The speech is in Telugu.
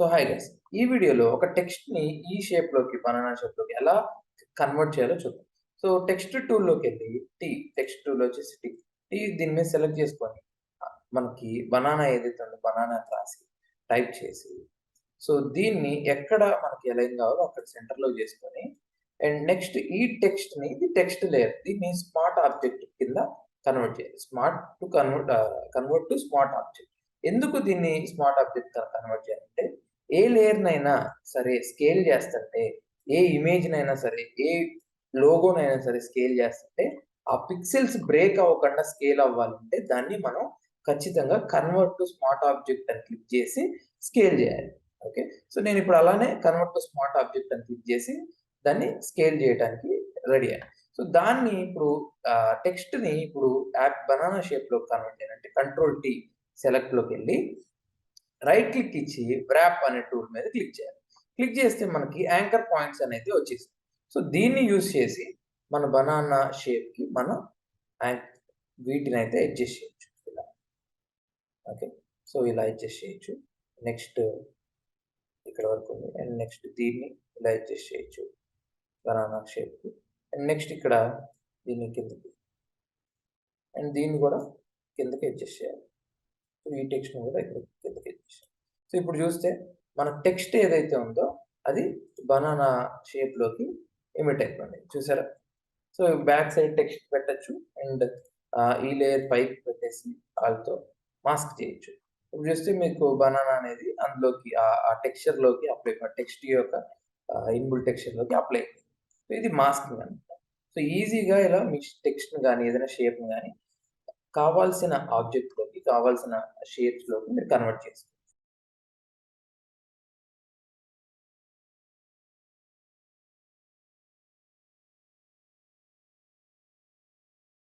సో హాయ్ గైస్, ఈ వీడియోలో ఒక టెక్స్ట్‌ని ఈ షేప్‌లోకి బనానా షేప్‌లోకి ఎలా కన్వర్ట్ చేయాలో చూద్దాం. సో టెక్స్ట్ టూల్‌లోకెళ్ళి టెక్స్ట్ టూల్ వచ్చేసి దీని మీద సెలెక్ట్ చేసుకొని మనకి బనానా ఏదైతే ఉందో బనానా అని రాసి టైప్ చేసి సో దీన్ని ఎక్కడ మనకి అలైన్ కావాలో అక్కడ సెంటర్‌లో చేసుకొని అండ్ నెక్స్ట్ ఈ టెక్స్ట్‌ని ఇది టెక్స్ట్ లేయర్ దీన్ని స్మార్ట్ ఆబ్జెక్ట్ కింద కన్వర్ట్ చేయాలి. Convert to smart object. ఎందుకు దీన్ని స్మార్ట్ ఆబ్జెక్ట్ కన్వర్ట్ చేయాలంటే ఏ లేయర్‌నైనా సరే స్కేల్ చేస్తుంటే, ఏ ఇమేజ్‌నైనా సరే, ఏ లోగోనైనా సరే స్కేల్ చేస్తుంటే, ఆ పిక్సెల్స్ బ్రేక్ అవ్వకుండా స్కేల్ అవ్వాలంటే దాన్ని మనం ఖచ్చితంగా కన్వర్ట్ టు స్మార్ట్ ఆబ్జెక్ట్ అని క్లిక్ చేసి స్కేల్ చేయాలి. ఓకే. సో నేనిప్పుడు అలానే కన్వర్ట్ టు స్మార్ట్ ఆబ్జెక్ట్ అని క్లిక్ చేసి దాన్ని స్కేల్ చేయడానికి రెడీ అయ్యాను. సో దాన్ని ఇప్పుడు టెక్స్ట్‌ని ఇప్పుడు యాప్ బనానా షేప్‌లోకి కన్వర్ట్ చేయాలంటే కంట్రోల్ టీ సెలెక్ట్‌లోకెళ్ళి రైట్ క్లిక్ ఇచ్చి వ్రాప్ అనే టూల్ మీద క్లిక్ చేయాలి. క్లిక్ చేస్తే మనకి యాంకర్ పాయింట్స్ అనేది వచ్చేసింది. సో దీన్ని యూజ్ చేసి మన బనానా షేప్‌కి మనం వీటినైతే అడ్జస్ట్ చేయొచ్చు. ఇలా. ఓకే. సో ఇలా అడ్జస్ట్ చేయొచ్చు. నెక్స్ట్ ఇక్కడ వరకు ఉంది. అండ్ నెక్స్ట్ దీన్ని ఇలా అడ్జస్ట్ చేయొచ్చు. బనానా షేప్‌కి. అండ్ నెక్స్ట్ ఇక్కడ దీన్ని కిందకి. అండ్ దీన్ని కూడా కిందకి అడ్జస్ట్ చేయాలి. సో ఈ టెక్స్ట్‌ని కూడా ఇక్కడ కిందకి అడ్జస్ట్ చేయాలి. సో ఇప్పుడు చూస్తే మన టెక్స్ట్ ఏదైతే ఉందో అది బనానా షేప్‌లోకి ఎమిట్ అయిపోయింది. చూసారా? సో బ్యాక్ సైడ్ టెక్స్ట్ పెట్టొచ్చు అండ్ ఈ లేయర్ పైకి పెట్టేసి ఆల్తో మాస్క్ చేయొచ్చు. ఇప్పుడు చూస్తే మీకు బనానా అనేది అందులోకి ఆ టెక్స్చర్‌లోకి అప్లై టెక్స్ట్ యొక్క ఇన్‌బుల్ట్ టెక్స్చర్‌లోకి అప్లై అయిపోయింది. సో ఇది మాస్కింగ్ అన్నమాట. సో ఈజీగా ఇలా మీ టెక్స్ట్‌ని గాని ఏదైనా షేప్‌ని గాని కావాల్సిన ఆబ్జెక్ట్‌లోకి, కావాల్సిన షేప్స్‌లోకి మీరు కన్వర్ట్ చేసుకోవచ్చు.